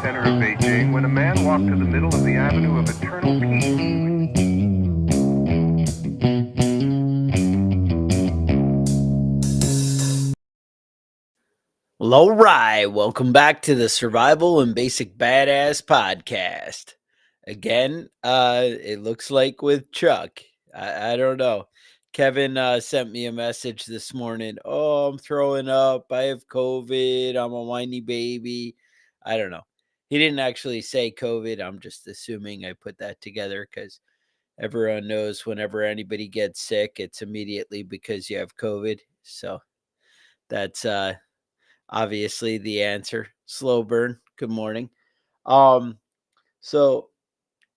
center of Beijing when a man walked to the middle of the Avenue of Eternal Peace. Well, all right. Welcome back to the Survival and Basic Badass podcast. Again, it looks like with Chuck. I don't know. Kevin sent me a message this morning. Oh, I'm throwing up. I have COVID. I'm a whiny baby. I don't know. He didn't actually say COVID. I'm just assuming I put that together because everyone knows whenever anybody gets sick, it's immediately because you have COVID. So that's obviously the answer. Slow burn. Good morning. Um, so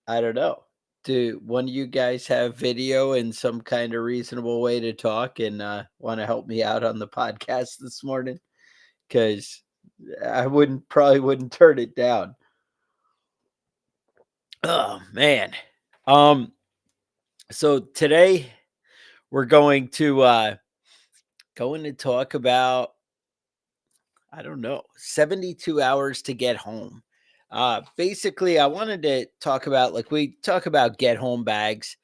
I don't know. Do one of you guys have video and some kind of reasonable way to talk and want to help me out on the podcast this morning? Because I probably wouldn't turn it down. Oh man. Um, so today we're going to talk about, I don't know, 72 hours to get home. Basically, I wanted to talk about, like, we talk about get home bags,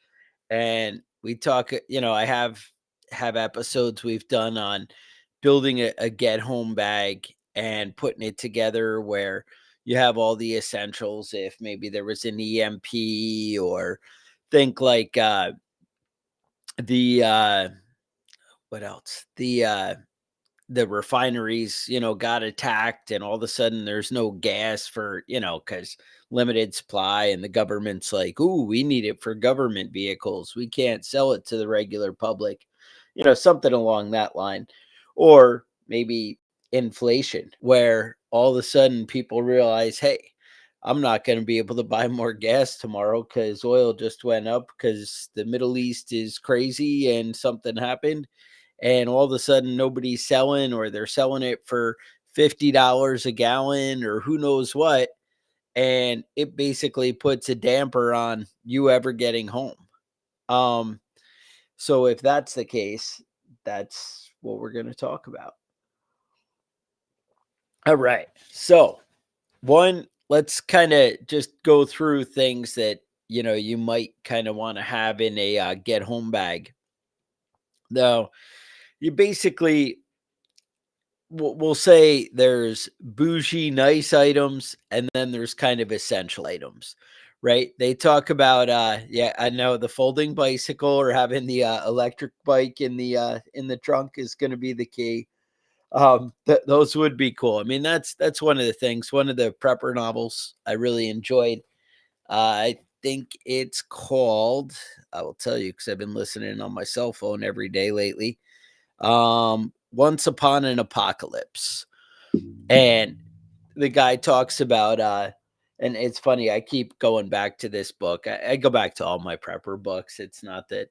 and we talk, I have episodes we've done on building a get home bag and putting it together where you have all the essentials if maybe there was an EMP, or think like the what else? The refineries, got attacked, and all of a sudden there's no gas for, because limited supply, and the government's like, ooh, we need it for government vehicles. We can't sell it to the regular public, something along that line. Or maybe inflation, where all of a sudden people realize, hey, I'm not going to be able to buy more gas tomorrow because oil just went up because the Middle East is crazy and something happened, and all of a sudden nobody's selling, or they're selling it for $50 a gallon, or who knows what, and it basically puts a damper on you ever getting home. um so if that's the case, that's what we're going to talk about. All right, so one, let's kind of just go through things that you might kind of want to have in a get home bag. Now, you basically, we'll say there's bougie, nice items, and then there's kind of essential items, right? They talk about, yeah, I know the folding bicycle or having the electric bike in the trunk is going to be the key. Those would be cool. I mean, that's one of the things. One of the prepper novels I really enjoyed. I think it's called. I will tell you because I've been listening on my cell phone every day lately. Once Upon an Apocalypse, and the guy talks about, and it's funny, I keep going back to this book. I go back to all my prepper books. It's not that,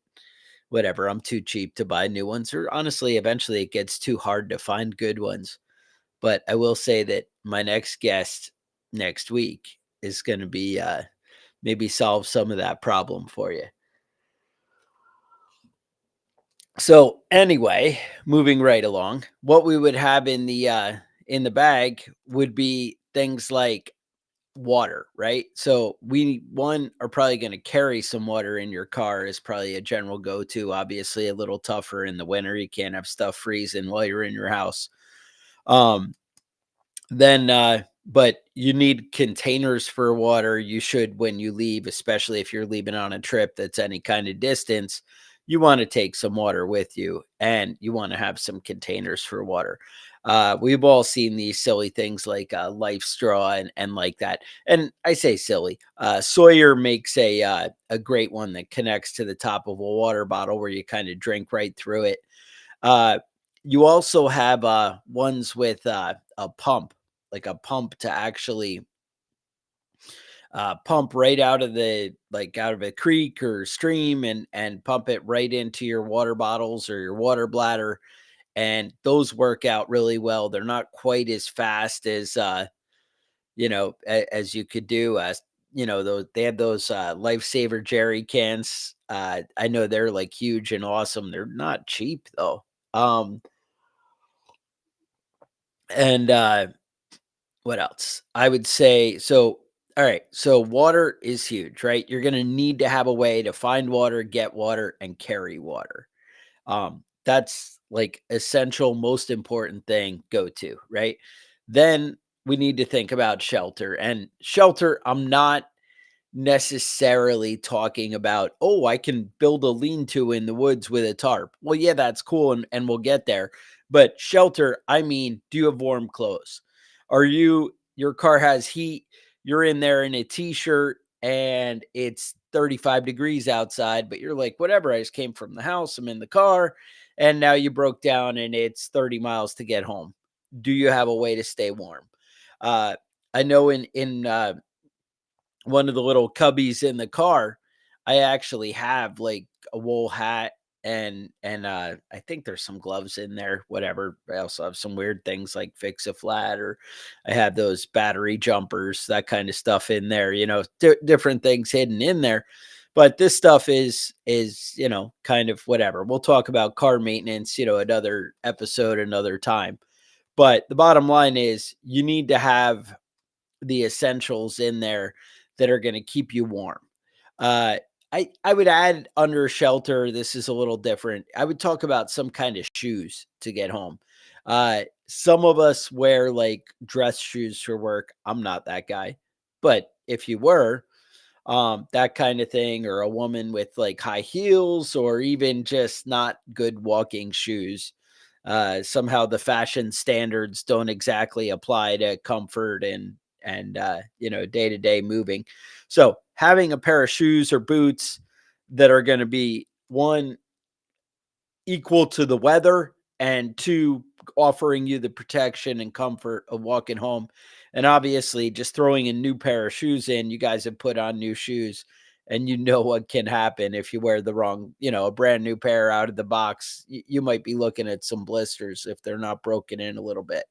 whatever, I'm too cheap to buy new ones, or honestly, eventually it gets too hard to find good ones. But I will say that my next guest next week is going to be, maybe solve some of that problem for you. So anyway, moving right along, what we would have in the bag would be things like water, right? So we, one, are probably going to carry some water in your car, is probably a general go-to. Obviously a little tougher in the winter. You can't have stuff freezing while you're in your house. Um then but you need containers for water. You should, when you leave, especially if you're leaving on a trip that's any kind of distance, you want to take some water with you, and you want to have some containers for water. We've all seen these silly things like Life Straw and like that. And I say silly. Sawyer makes a great one that connects to the top of a water bottle where you kind of drink right through it. Uh, you also have ones with a pump, like a pump to actually pump right out of out of a creek or stream, and pump it right into your water bottles or your water bladder. And those work out really well. They're not quite as fast as as you could do. Those, they have those lifesaver jerry cans. I know they're like huge and awesome. They're not cheap though. And What else? I would say so. All right. So water is huge, right? You're going to need to have a way to find water, get water, and carry water. That's like essential, most important thing, go to, right? Then we need to think about shelter. And shelter, I'm not necessarily talking about, oh, I can build a lean-to in the woods with a tarp. Well, yeah, that's cool, and we'll get there. But shelter, I mean, do you have warm clothes? Are you your car has heat, you're in there in a t-shirt and it's 35 degrees outside, but you're like, whatever, I just came from the house, I'm in the car, and now you broke down and it's 30 miles to get home. Do you have a way to stay warm? Uh I know in one of the little cubbies in the car, I actually have like a wool hat and I think there's some gloves in there, whatever. I also have some weird things like fix a flat, or I have those battery jumpers, that kind of stuff in there, different things hidden in there. But this stuff is, kind of whatever. We'll talk about car maintenance, another episode, another time. But the bottom line is you need to have the essentials in there that are going to keep you warm. Uh, I would add under shelter. This is a little different. I would talk about some kind of shoes to get home. Some of us wear like dress shoes for work. I'm not that guy, but if you were, that kind of thing, or a woman with like high heels, or even just not good walking shoes. Somehow the fashion standards don't exactly apply to comfort and day to day moving. So having a pair of shoes or boots that are going to be one equal to the weather, and two, offering you the protection and comfort of walking home. And obviously, just throwing a new pair of shoes in, you guys have put on new shoes, and you know what can happen if you wear the wrong, a brand new pair out of the box. You might be looking at some blisters if they're not broken in a little bit.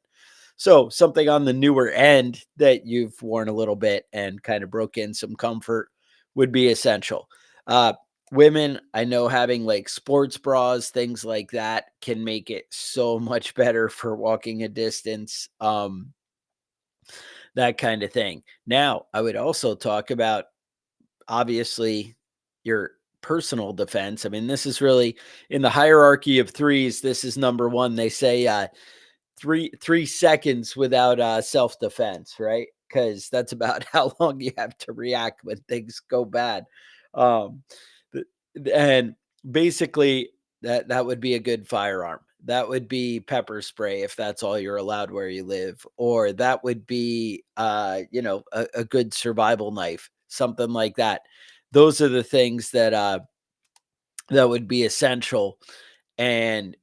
So something on the newer end that you've worn a little bit and kind of broke in some comfort would be essential. Uh, Women, I know having like sports bras, things like that can make it so much better for walking a distance. That kind of thing. Now, I would also talk about obviously your personal defense. I mean, this is really in the hierarchy of threes. This is number one. They say 3 seconds without self defense, right? Because that's about how long you have to react when things go bad. Um, th- and basically, that would be a good firearm. That would be pepper spray if that's all you're allowed where you live, or that would be, a good survival knife, something like that. Those are the things that would be essential and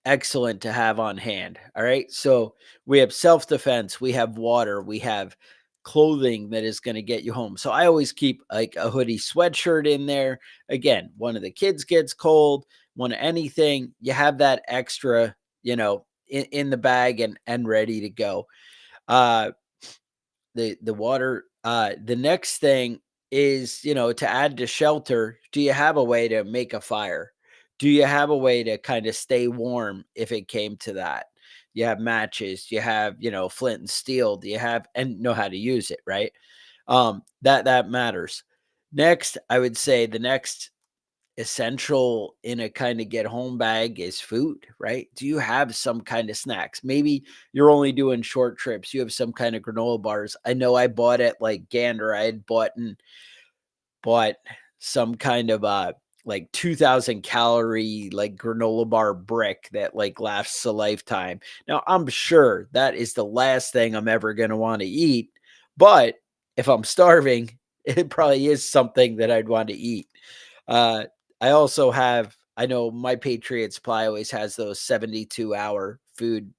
excellent to have on hand. All right, so we have self-defense, we have water, we have clothing that is going to get you home. So I always keep like a hoodie sweatshirt in there. Again, one of the kids gets cold, one of anything, you have that extra, in the bag and ready to go. uh the water. The next thing is, to add to shelter, do you have a way to make a fire? Do you have a way to kind of stay warm if it came to that? You have matches, you have, flint and steel, do you have and know how to use it, right? That matters. Next, I would say the next essential in a kind of get home bag is food, right? Do you have some kind of snacks? Maybe you're only doing short trips. You have some kind of granola bars. I know I bought at like Gander. I had bought some kind of like 2000 calorie like granola bar brick that like lasts a lifetime. Now, I'm sure that is the last thing I'm ever going to want to eat, but if I'm starving, it probably is something that I'd want to eat. Uh, I also have, I know my Patriot Supply always has those 72-hour food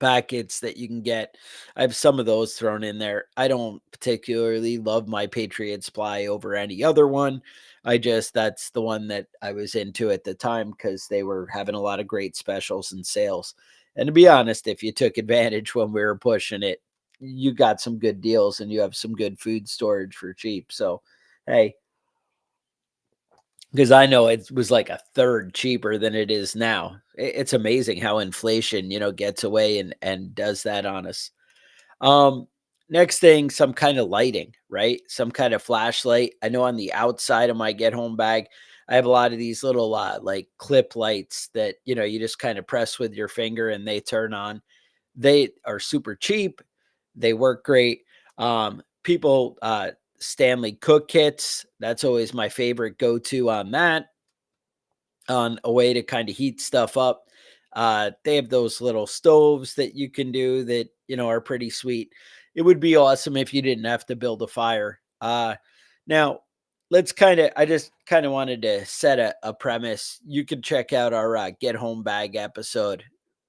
packets that you can get. I have some of those thrown in there. I don't particularly love my Patriot Supply over any other one. That's the one that I was into at the time because they were having a lot of great specials and sales. And to be honest, if you took advantage when we were pushing it, you got some good deals and you have some good food storage for cheap. So, hey, because I know it was like a third cheaper than it is now. It's amazing how inflation, gets away and does that on us. Um, Next thing, some kind of lighting, right? Some kind of flashlight. I know on the outside of my get home bag, I have a lot of these little like clip lights that you just kind of press with your finger and they turn on. They are super cheap. They work great. People Stanley cook kits. That's always my favorite go to on that, on a way to kind of heat stuff up. They have those little stoves that you can do that are pretty sweet. It would be awesome if you didn't have to build a fire. Now, I just kind of wanted to set a premise. You can check out our Get Home Bag episode.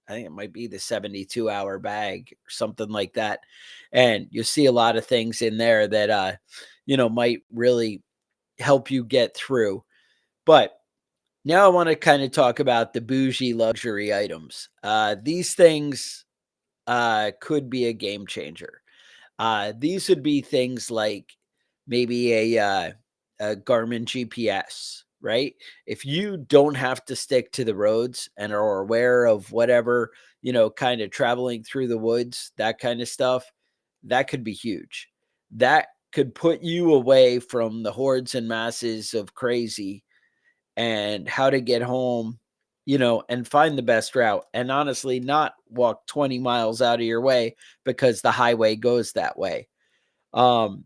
I think it might be the 72-hour bag or something like that. And you'll see a lot of things in there that, might really help you get through. But now I want to kind of talk about the bougie luxury items. These things could be a game changer. These would be things like maybe a Garmin GPS, right? If you don't have to stick to the roads and are aware of whatever, kind of traveling through the woods, that kind of stuff, that could be huge. That could put you away from the hordes and masses of crazy and how to get home, and find the best route. And honestly, not walk 20 miles out of your way because the highway goes that way. Um,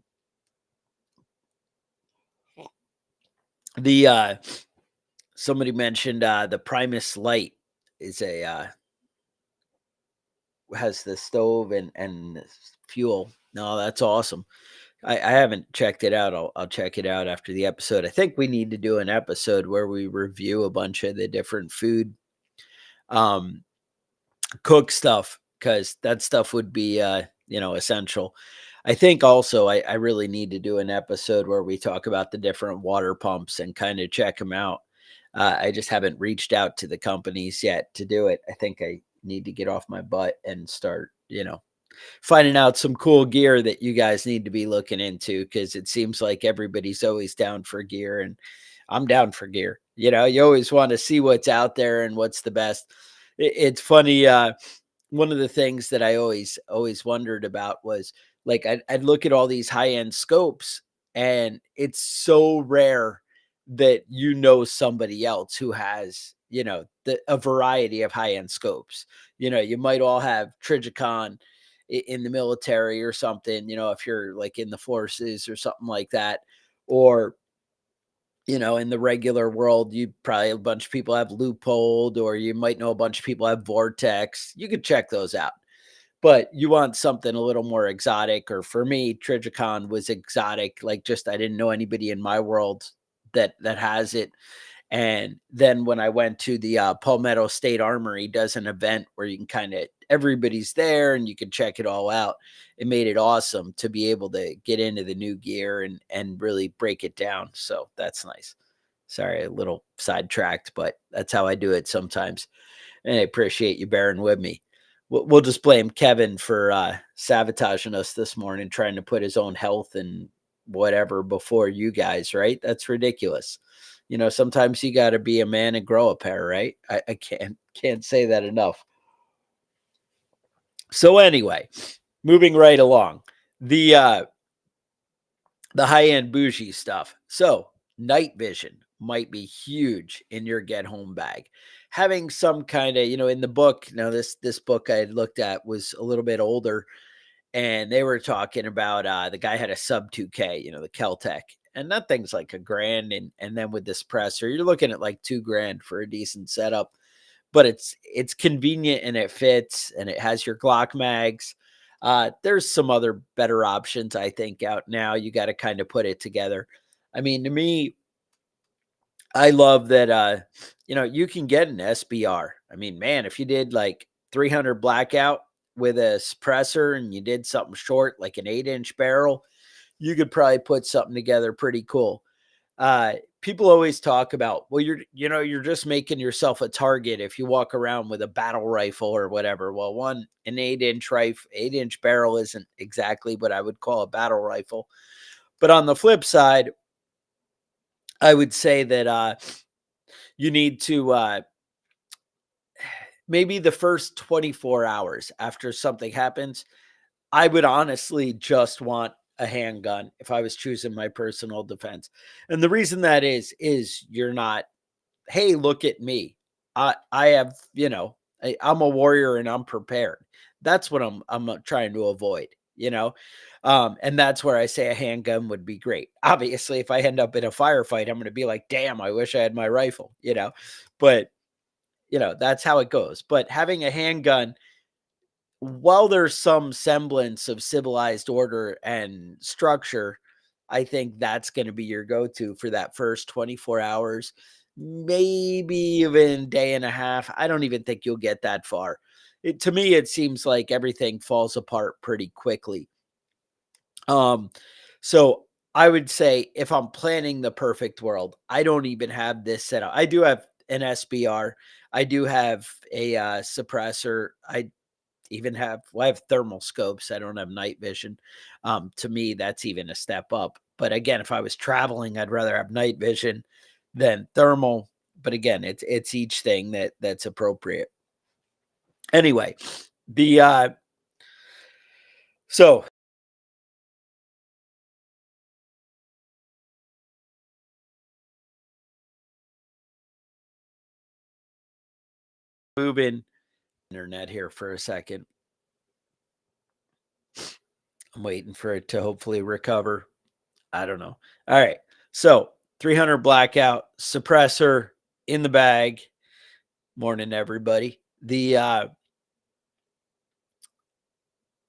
the Somebody mentioned the Primus Light is a has the stove and fuel. No, that's awesome. I haven't checked it out. I'll check it out after the episode. I think we need to do an episode where we review a bunch of the different food um cook stuff, because that stuff would be essential. I think also I really need to do an episode where we talk about the different water pumps and kind of check them out. I just haven't reached out to the companies yet to do it. I think I need to get off my butt and start finding out some cool gear that you guys need to be looking into, because it seems like everybody's always down for gear, and I'm down for gear. You always want to see what's out there and what's the best. It's funny. One of the things that I always wondered about was, like, I'd look at all these high end scopes, and it's so rare that somebody else who has a variety of high end scopes. You might all have Trigicon in the military or something. If you're like in the forces or something like that, or in the regular world, you probably a bunch of people have Loophole, or you might know a bunch of people have Vortex. You could check those out. But you want something a little more exotic, or for me, Trigicon was exotic. Like, just I didn't know anybody in my world that has it. And then when I went to the Palmetto State Armory, does an event where you can kind of everybody's there and you can check it all out. It made it awesome to be able to get into the new gear and really break it down. So that's nice. Sorry, a little sidetracked, but that's how I do it sometimes. And I appreciate you bearing with me. We'll just blame Kevin for sabotaging us this morning, trying to put his own health and whatever before you guys, right? That's ridiculous. Sometimes you got to be a man and grow a pair, right? I can't say that enough. So anyway, moving right along, the uh, the high end bougie stuff. So night vision might be huge in your get home bag. Having some kind of, in the book. Now this book I had looked at was a little bit older, and they were talking about the guy had a sub 2K, the Keltec, and that thing's like a grand, and then with this suppressor, you're looking at like 2 grand for a decent setup. But it's convenient and it fits and it has your Glock mags. There's some other better options, I think, out now. You got to kind of put it together. I mean, to me, I love that you can get an SBR. I mean, man, if you did like 300 blackout with a suppressor and you did something short like an 8-inch barrel, you could probably put something together pretty cool. People always talk about, well, you're just making yourself a target if you walk around with a battle rifle or whatever. Well, an 8-inch barrel isn't exactly what I would call a battle rifle. But on the flip side, I would say that you need to maybe the first 24 hours after something happens, I would honestly just want a handgun if I was choosing my personal defense. And the reason that is you're not, hey, look at me. I have, I'm a warrior and I'm prepared. That's what I'm trying to avoid, you know. And that's where I say a handgun would be great. Obviously, if I end up in a firefight, I'm going to be like, damn, I wish I had my rifle, you know. But that's how it goes. But having a handgun, while there's some semblance of civilized order and structure, I think that's going to be your go-to for that first 24 hours, maybe even day and a half. I don't even think you'll get that far. To me, it seems like everything falls apart pretty quickly. Um, so I would say if I'm planning the perfect world, I don't even have this set up. I do have an SBR. I do have a suppressor. I even have, well, I have thermal scopes. I don't have night vision. To me, that's even a step up. But again, if I was traveling, I'd rather have night vision than thermal. But again, it's each thing that's appropriate. Anyway, the so moving internet here for a second. I'm waiting for it to hopefully recover. I don't know. All right. So 300 blackout suppressor in the bag. Morning, everybody. The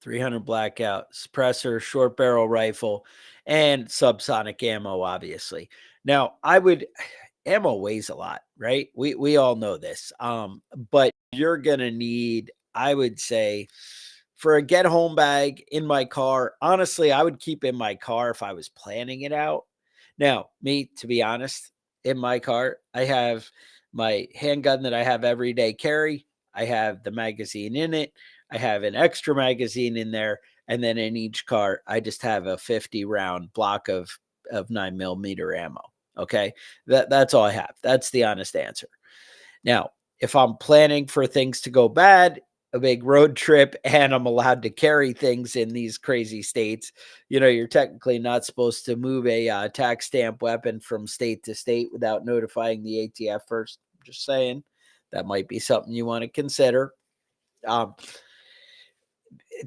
300 blackout suppressor, short barrel rifle, and subsonic ammo, obviously. Now, I would ammo weighs a lot, right? We all know this. But you're gonna need, I would say, for a get home bag in my car, honestly, I would keep in my car if I was planning it out. Now, me, to be honest, in my car, I have my handgun that I have everyday carry. I have the magazine in it. I have an extra magazine in there. And then in each car, I just have a 50 round block of 9 millimeter ammo. Okay. That's all I have. That's the honest answer. Now, if I'm planning for things to go bad, a big road trip, and I'm allowed to carry things in these crazy states, you're technically not supposed to move a tax stamp weapon from state to state without notifying the ATF first. Just saying, that might be something you want to consider. Um,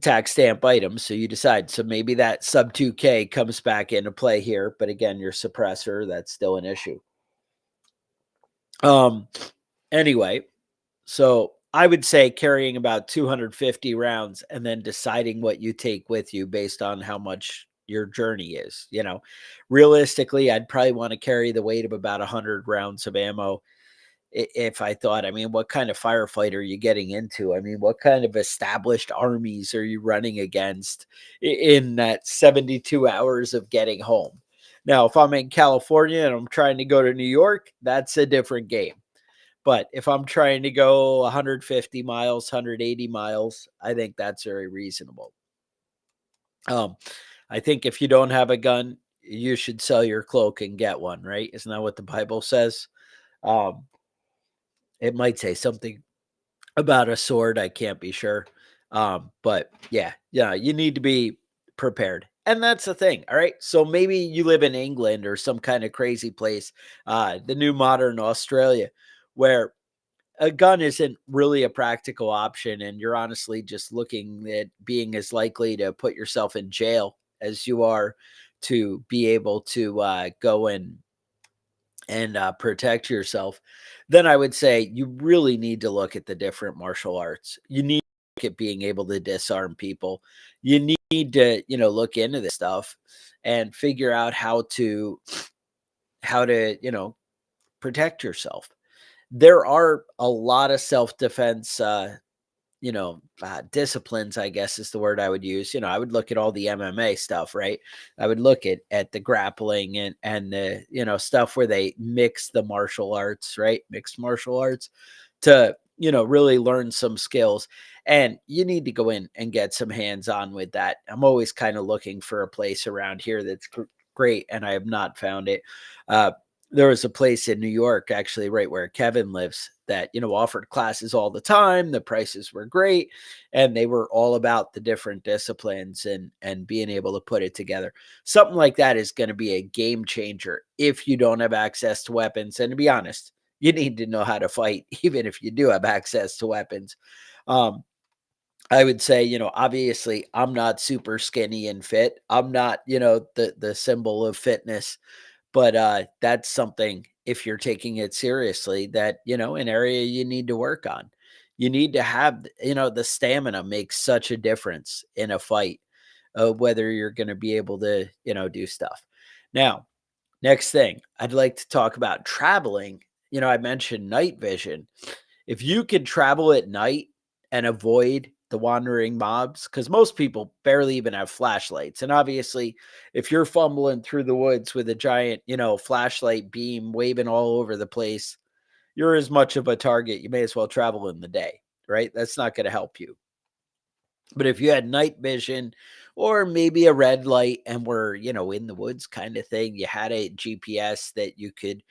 Tax stamp items. So you decide. So maybe that sub 2K comes back into play here. But again, your suppressor, that's still an issue. Um, anyway, so I would say carrying about 250 rounds and then deciding what you take with you based on how much your journey is. Realistically, I'd probably want to carry the weight of about 100 rounds of ammo. If I thought, I mean, what kind of firefight are you getting into? I mean, what kind of established armies are you running against in that 72 hours of getting home? Now, if I'm in California and I'm trying to go to New York, that's a different game. But if I'm trying to go 150 miles, 180 miles, I think that's very reasonable. Um, I think if you don't have a gun, you should sell your cloak and get one, right? Isn't that what the Bible says? Um, it might say something about a sword, I can't be sure. But yeah, you need to be prepared. And that's the thing. All right. So maybe you live in England or some kind of crazy place, the new modern Australia, where a gun isn't really a practical option, and you're honestly just looking at being as likely to put yourself in jail as you are to be able to go and protect yourself, then I would say you really need to look at the different martial arts. You need to look at being able to disarm people. You need to, look into this stuff and figure out how to, protect yourself. There are a lot of self-defense disciplines, I guess is the word I would use. I would look at all the MMA stuff, right? I would look at the grappling and the, stuff where they mix the martial arts, right? Mixed martial arts to, really learn some skills. And you need to go in and get some hands on with that. I'm always kind of looking for a place around here that's great, and I have not found it. Uh, There was a place in New York, actually, right where Kevin lives, that, offered classes all the time. The prices were great, and they were all about the different disciplines and being able to put it together. Something like that is going to be a game changer if you don't have access to weapons. And to be honest, you need to know how to fight, even if you do have access to weapons. Um, I would say, obviously, I'm not super skinny and fit. I'm not, the symbol of fitness, but, that's something, if you're taking it seriously, that, an area you need to work on. You need to have, the stamina makes such a difference in a fight, whether you're gonna be able to, do stuff. Now, next thing, I'd like to talk about traveling. I mentioned night vision. If you could travel at night and avoid the wandering mobs, because most people barely even have flashlights. And obviously, if you're fumbling through the woods with a giant, flashlight beam waving all over the place, you're as much of a target. You may as well travel in the day, right? That's not going to help you. But if you had night vision or maybe a red light and were, in the woods kind of thing, you had a GPS that you could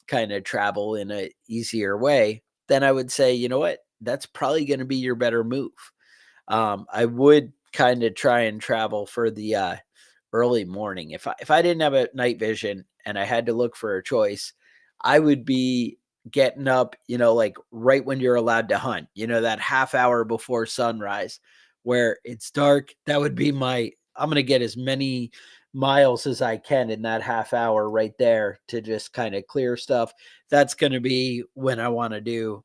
kind of travel in a easier way, then I would say, you know what? That's probably going to be your better move. I would kind of try and travel for the early morning. If I didn't have a night vision and I had to look for a choice, I would be getting up, like right when you're allowed to hunt, that half hour before sunrise where it's dark. That would be I'm going to get as many miles as I can in that half hour right there to just kind of clear stuff. That's going to be when I want to do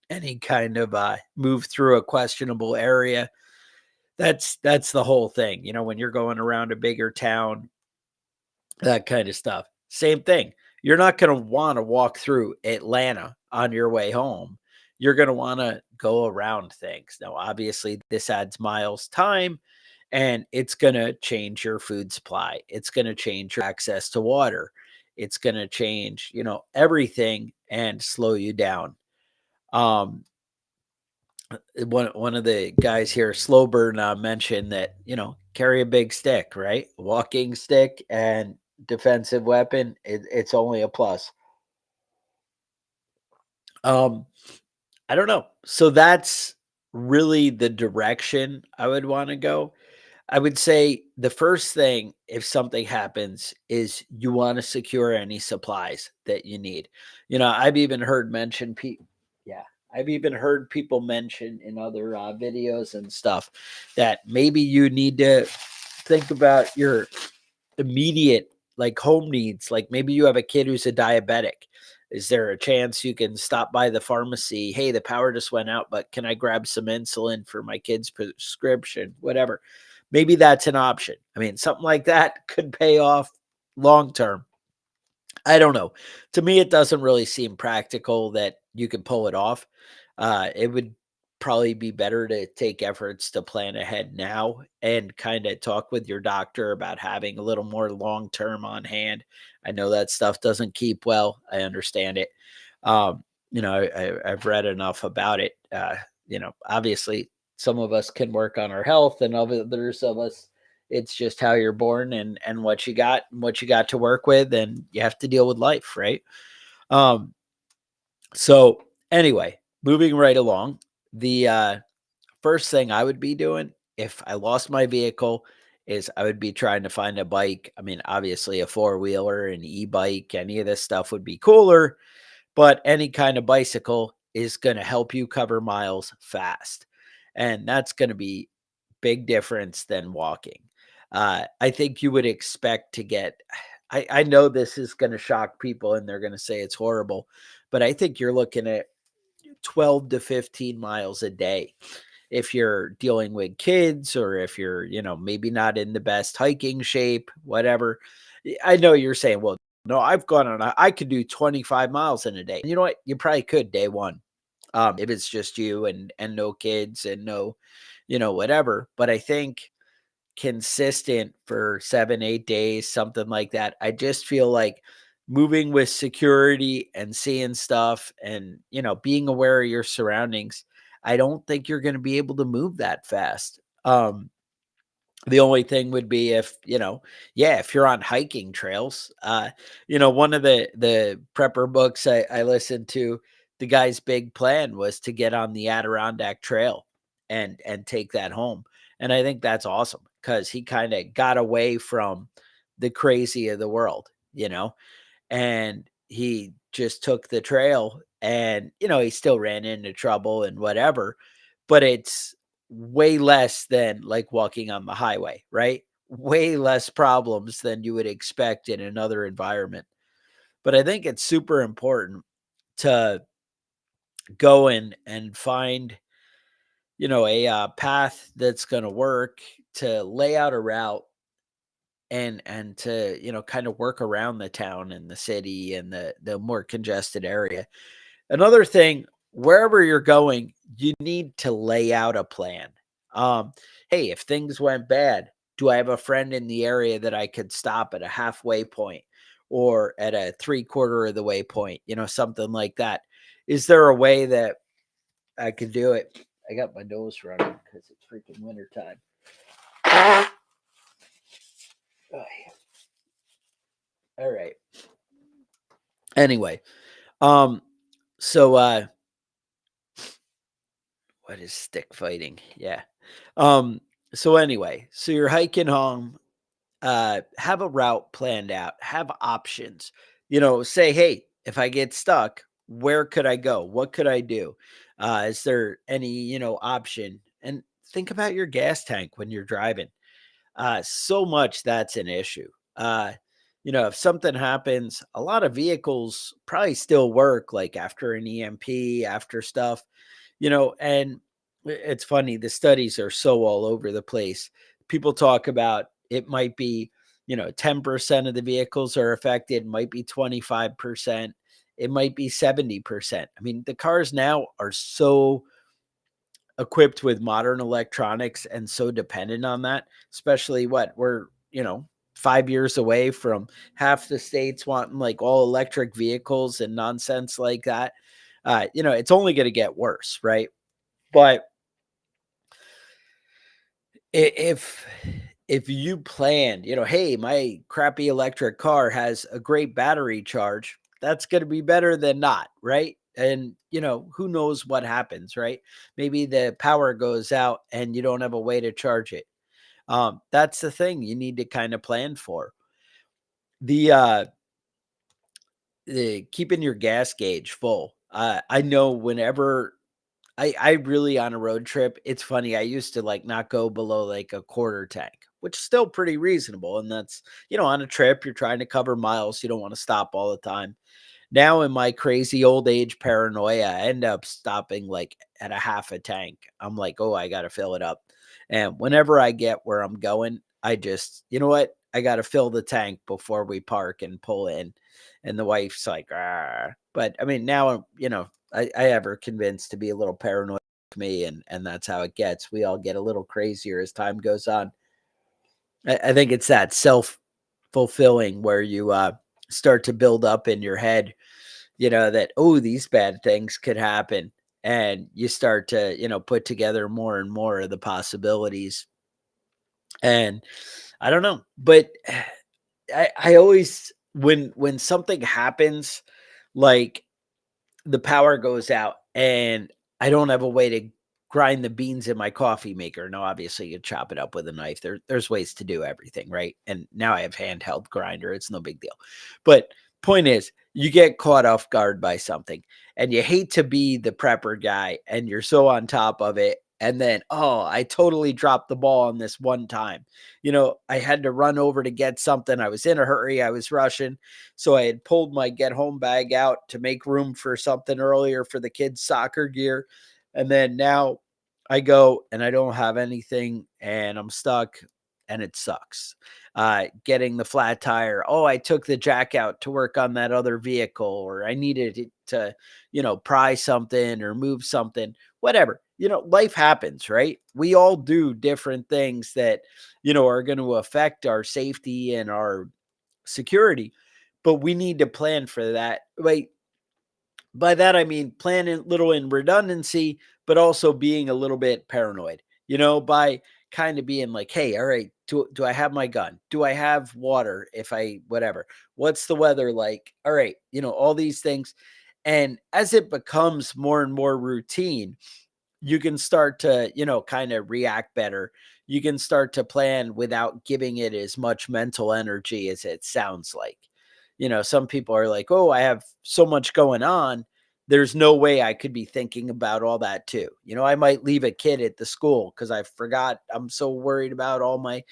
any kind of move through a questionable area. That's the whole thing. When you're going around a bigger town, that kind of stuff. Same thing. You're not going to want to walk through Atlanta on your way home. You're going to want to go around things. Now, obviously, this adds miles time and it's going to change your food supply. It's going to change your access to water. It's going to change, everything and slow you down. Um, one of the guys here, Slowburn, mentioned that carry a big stick, right? Walking stick and defensive weapon. It's only a plus. Um, I don't know. So that's really the direction I would want to go. I would say the first thing, if something happens, is you want to secure any supplies that you need. I've even heard yeah, I've even heard people mention in other videos and stuff that maybe you need to think about your immediate like home needs. Like maybe you have a kid who's a diabetic. Is there a chance you can stop by the pharmacy? Hey, the power just went out, but can I grab some insulin for my kid's prescription? Whatever. Maybe that's an option. I mean, something like that could pay off long term. I don't know. To me, it doesn't really seem practical that you can pull it off. It would probably be better to take efforts to plan ahead now and kind of talk with your doctor about having a little more long term on hand. I know that stuff doesn't keep well. I understand it. Um, I've read enough about it. Obviously, some of us can work on our health, and others of us it's just how you're born and what you got to work with, and you have to deal with life, right? Um, so anyway, moving right along, the first thing I would be doing if I lost my vehicle is I would be trying to find a bike. I mean, obviously a four-wheeler, an e-bike, any of this stuff would be cooler, but any kind of bicycle is going to help you cover miles fast. And that's going to be big difference than walking. I think you would expect to get I know this is going to shock people and they're going to say it's horrible, but I think you're looking at 12 to 15 miles a day if you're dealing with kids or if you're, maybe not in the best hiking shape, whatever. I know you're saying, well, no, I've gone on, I could do 25 miles in a day. You know what? You probably could day one. If it's just you and no kids and no, whatever. But I think consistent for 7, 8 days, something like that. I just feel like moving with security and seeing stuff and, being aware of your surroundings, I don't think you're gonna be able to move that fast. The only thing would be if, yeah, if you're on hiking trails, one of the prepper books I listened to, the guy's big plan was to get on the Adirondack Trail and take that home. And I think that's awesome because he kind of got away from the crazy of the world, and he just took the trail and, he still ran into trouble and whatever, but it's way less than like walking on the highway, right? Way less problems than you would expect in another environment. But I think it's super important to go and find, a path that's going to work, to lay out a route and to, kind of work around the town and the city and the more congested area. Another thing, wherever you're going, you need to lay out a plan. Um, hey, if things went bad, do I have a friend in the area that I could stop at a halfway point or at a three-quarter of the way point, something like that? Is there a way that I could do it? I got my nose running because it's freaking winter time. All right. Anyway, um, so what is stick fighting? Yeah. Um, so anyway, so you're hiking home, have a route planned out, have options. Say, hey, if I get stuck, where could I go? What could I do? Is there any, option? And think about your gas tank when you're driving. So much that's an issue. If something happens, a lot of vehicles probably still work like after an EMP, after stuff, and it's funny, the studies are so all over the place. People talk about it might be, 10% of the vehicles are affected, might be 25%, it might be 70%. I mean, the cars now are so equipped with modern electronics and so dependent on that, especially what we're, 5 years away from half the states wanting like all electric vehicles and nonsense like that. It's only going to get worse, right? But if you planned, hey, my crappy electric car has a great battery charge, that's going to be better than not, right? And who knows what happens, right? Maybe the power goes out and you don't have a way to charge it. That's the thing you need to kind of plan for. The keeping your gas gauge full. I know whenever I really on a road trip, it's funny, I used to, like, not go below, like, a quarter tank, which is still pretty reasonable, and that's on a trip, you're trying to cover miles, you don't wanna stop all the time. Now in my crazy old age paranoia, I end up stopping, like, at a half a tank. I'm like, "Oh, I gotta fill it up." And whenever I get where I'm going, I just, "You know what? I gotta fill the tank before we park and pull in." And the wife's like, "Ah." But, I mean, now I'm I have her convinced to be a little paranoid with me, and that's how it gets. We all get a little crazier as time goes on. I think it's that self-fulfilling where you, start to build up in your head, that, "Oh, these bad things could happen," and you start to, put together more and more of the possibilities, and I don't know, but I always when something happens, like the power goes out and I don't have a way to grind the beans in my coffee maker. No, obviously you chop it up with a knife. There's ways to do everything, right? And now I have handheld grinder. It's no big deal. But point is, you get caught off guard by something and you hate to be the prepper guy and you're so on top of it. And then, oh, I totally dropped the ball on this one time. I had to run over to get something. I was in a hurry. I was rushing. So I had pulled my get home bag out to make room for something earlier for the kids' soccer gear. And then now I go and I don't have anything and I'm stuck and it sucks. Getting the flat tire. Oh, I took the jack out to work on that other vehicle, or I needed it to, pry something or move something, whatever. Life happens, right? We all do different things that, are going to affect our safety and our security, but we need to plan for that. Like by that I mean plan a little in redundancy, but also being a little bit paranoid, by kind of being like, hey, all right, do I have my gun? Do I have water if I whatever? What's the weather like? All right, all these things. And as it becomes more and more routine, you can start to, kind of react better. You can start to plan without giving it as much mental energy as it sounds like. Some people are like, oh, I have so much going on. There's no way I could be thinking about all that too. I might leave a kid at the school because I forgot. I'm so worried about all my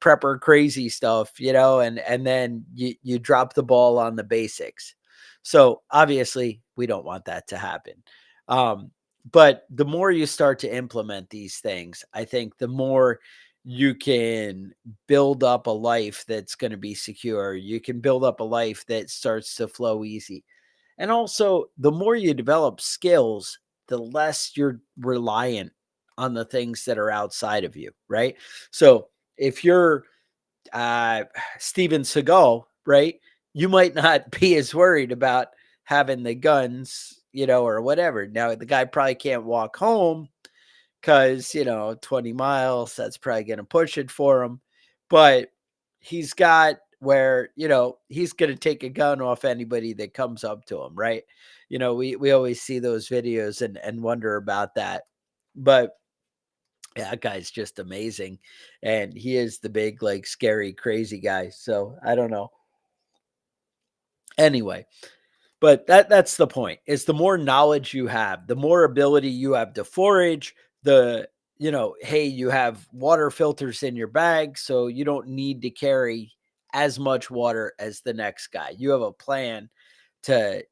prepper crazy stuff, and then you drop the ball on the basics. So obviously we don't want that to happen. Um, but the more you start to implement these things, I think the more you can build up a life that's going to be secure. You can build up a life that starts to flow easy. And also, the more you develop skills, the less you're reliant on the things that are outside of you, right? So if you're uh, Steven Seagal, right? You might not be as worried about having the guns, or whatever. Now, the guy probably can't walk home because, 20 miles, that's probably going to push it for him. But he's got where, he's going to take a gun off anybody that comes up to him, right? We always see those videos and wonder about that. But yeah, that guy's just amazing. And he is the big, like, scary, crazy guy. So I don't know. Anyway, but that's the point. Is the more knowledge you have, the more ability you have to forage, the hey, you have water filters in your bag, so you don't need to carry as much water as the next guy. You have a plan to,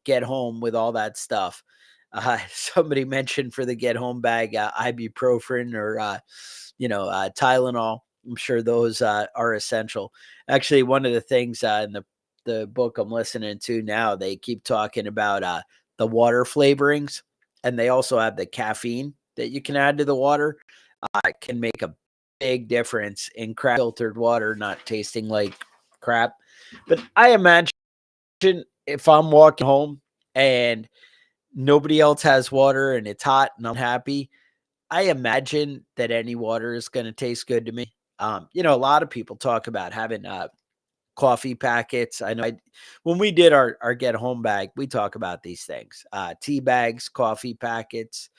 get home with all that stuff. Somebody mentioned for the get home bag, ibuprofen or Tylenol. I'm sure those are essential. Actually, one of the things in the book I'm listening to now, they keep talking about the water flavorings, and they also have the caffeine that you can add to the water. It can make a big difference in crap filtered water not tasting like crap. But I imagine if I'm walking home and nobody else has water and it's hot and I'm happy, I imagine that any water is going to taste good to me. A lot of people talk about having coffee packets. I know when we did our get home bag, we talk about these things. Tea bags, coffee packets,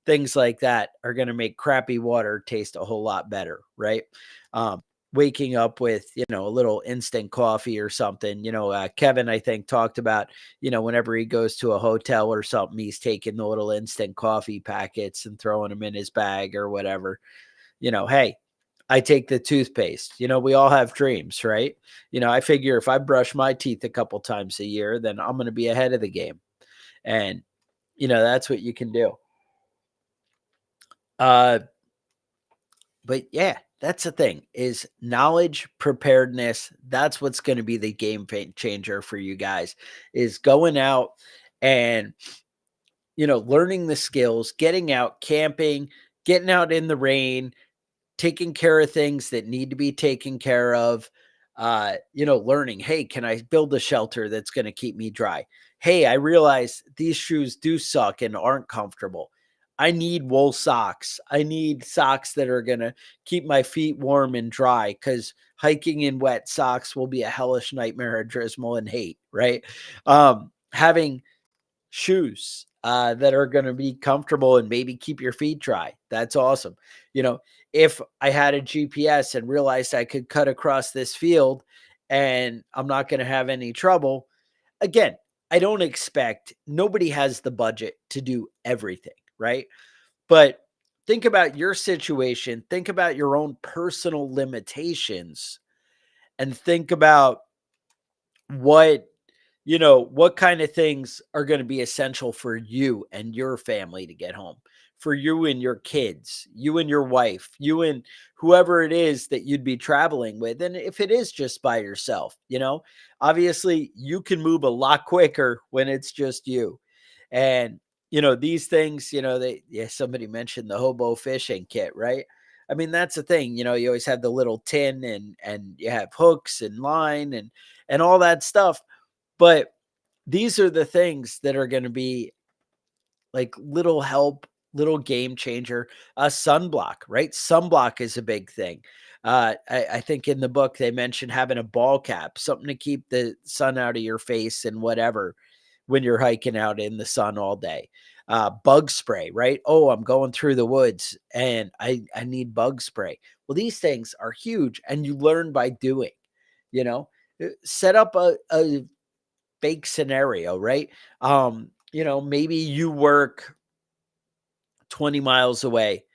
things like that are going to make crappy water taste a whole lot better, right? Waking up with, a little instant coffee or something. Kevin, I think, talked about, whenever he goes to a hotel or something, he's taking the little instant coffee packets and throwing them in his bag or whatever. Hey, I take the toothpaste. We all have dreams, right? I figure if I brush my teeth a couple times a year, then I'm going to be ahead of the game. And, that's what you can do. Uh, but yeah, that's the thing is knowledge, preparedness. That's what's going to be the game changer for you guys is going out and, learning the skills, getting out, camping, getting out in the rain, taking care of things that need to be taken care of, learning, hey, can I build a shelter that's going to keep me dry? Hey, I realize these shoes do suck and aren't comfortable. I need wool socks. I need socks that are going to keep my feet warm and dry because hiking in wet socks will be a hellish nightmare of drizzle and hate, right? Having shoes that are going to be comfortable and maybe keep your feet dry. That's awesome. If I had a GPS and realized I could cut across this field and I'm not going to have any trouble, again, I don't expect nobody has the budget to do everything, right? But think about your situation, think about your own personal limitations, and think about what what kind of things are going to be essential for you and your family to get home, for you and your kids, you and your wife, you and whoever it is that you'd be traveling with. And if it is just by yourself, obviously you can move a lot quicker when it's just you. And, these things, somebody mentioned the hobo fishing kit, right? I mean, that's the thing, you always have the little tin and you have hooks and line and all that stuff. But these are the things that are going to be like little help little game changer. Sunblock, right? Sunblock is a big thing. I think in the book they mentioned having a ball cap, something to keep the sun out of your face and whatever when you're hiking out in the sun all day. Bug spray, right? Oh, I'm going through the woods and I need bug spray. Well, these things are huge and you learn by doing, you know. Set up a fake scenario, right? Maybe you work 20 miles away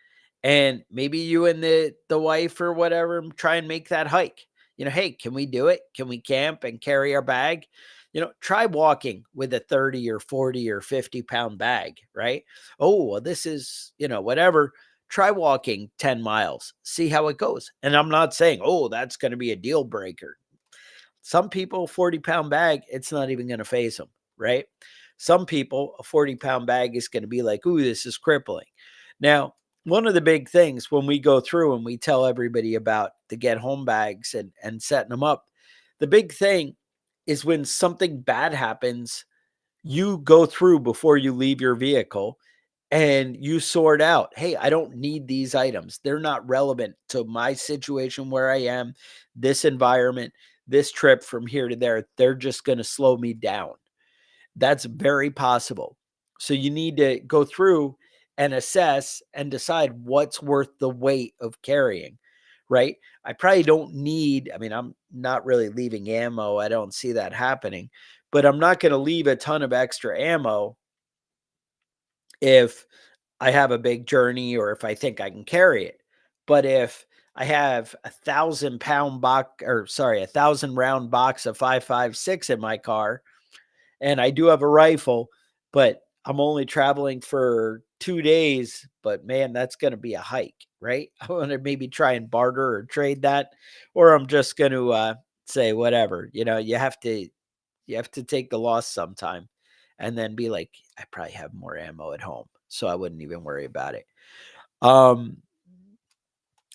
and maybe you and the wife or whatever try and make that hike. Hey, can we do it? Can we camp and carry our bag? Try walking with a 30 or 40 or 50-pound bag, right? Oh, well, this is, whatever. Try walking 10 miles, see how it goes. And I'm not saying, oh, that's going to be a deal breaker. Some people, 40-pound bag, it's not even going to phase them, right? Some people, a 40-pound bag is going to be like, ooh, this is crippling. Now, one of the big things when we go through and we tell everybody about the get home bags and setting them up, the big thing is when something bad happens, you go through before you leave your vehicle and you sort out, hey, I don't need these items. They're not relevant to my situation where I am, this environment, this trip from here to there. They're just going to slow me down. That's very possible. So you need to go through and assess and decide what's worth the weight of carrying, right? I probably don't need, I mean, I'm not really leaving ammo. I don't see that happening, but I'm not going to leave a ton of extra ammo if I have a big journey or if I think I can carry it. But if I have 1,000-pound box, or sorry, 1,000-round box of 5.56 in my car, and I do have a rifle, but I'm only traveling for 2 days, but man, that's going to be a hike, right? I want to maybe try and barter or trade that, or I'm just going to say whatever. You have to take the loss sometime, and then be like, I probably have more ammo at home, so I wouldn't even worry about it. Um,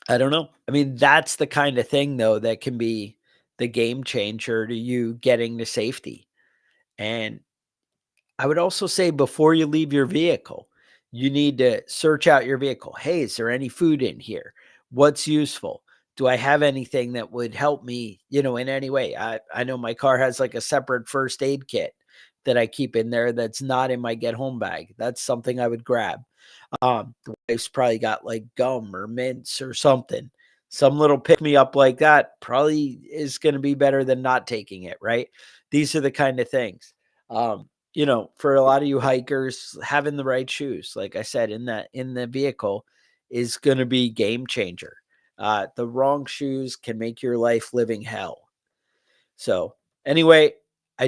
I don't know. I mean, that's the kind of thing though that can be the game changer to you getting to safety. And I would also say before you leave your vehicle, you need to search out your vehicle. Hey, is there any food in here? What's useful? Do I have anything that would help me, in any way? I know my car has like a separate first aid kit that I keep in there that's not in my get home bag. That's something I would grab. The wife's probably got like gum or mints or something. Some little pick me up like that probably is going to be better than not taking it, right? These are the kind of things. For a lot of you hikers, having the right shoes, like I said, in the vehicle is going to be game changer. The wrong shoes can make your life living hell. So anyway, I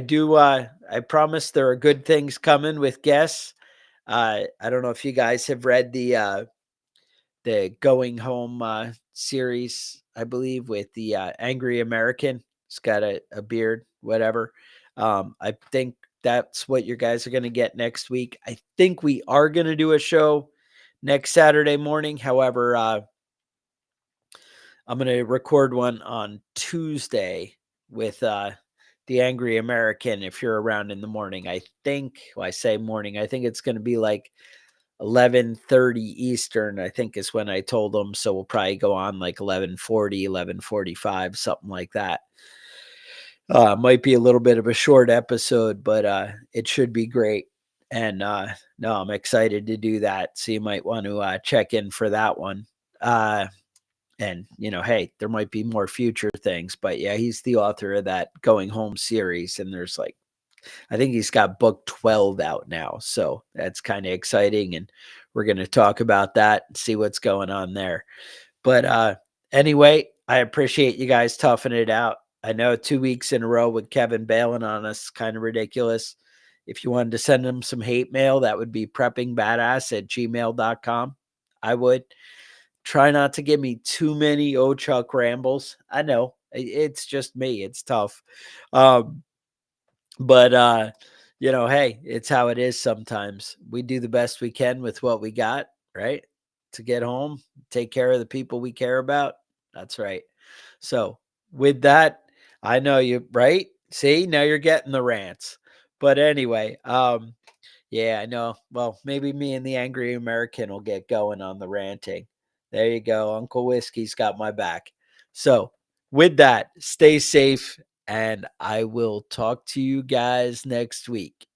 promise there are good things coming with guests. I don't know if you guys have read the Going Home series, I believe, with the Angry American. He's got a beard, whatever. I think that's what you guys are going to get next week. I think we are going to do a show next Saturday morning. However, I'm going to record one on Tuesday with the Angry American if you're around in the morning. I think, well, I say morning, I think it's going to be like 11:30 Eastern, I think is when I told them. So we'll probably go on like 11:40, 11:45, something like that. Might be a little bit of a short episode, but it should be great. And no, I'm excited to do that. So you might want to check in for that one. And hey, there might be more future things, but yeah, he's the author of that Going Home series, and there's like, I think he's got book 12 out now. So that's kind of exciting. And we're going to talk about that and see what's going on there. But anyway, I appreciate you guys toughing it out. I know 2 weeks in a row with Kevin bailing on us, kind of ridiculous. If you wanted to send him some hate mail, that would be preppingbadass@gmail.com. I would try not to give me too many Chuck rambles. I know it's just me. It's tough. But hey, it's how it is sometimes. We do the best we can with what we got, right? To get home, take care of the people we care about. That's right. So, with that, I know you, right? See, now you're getting the rants. But anyway, Yeah, I know. Well, maybe me and the angry American will get going on the ranting. There you go. Uncle Whiskey's got my back. So, with that, stay safe, and I will talk to you guys next week.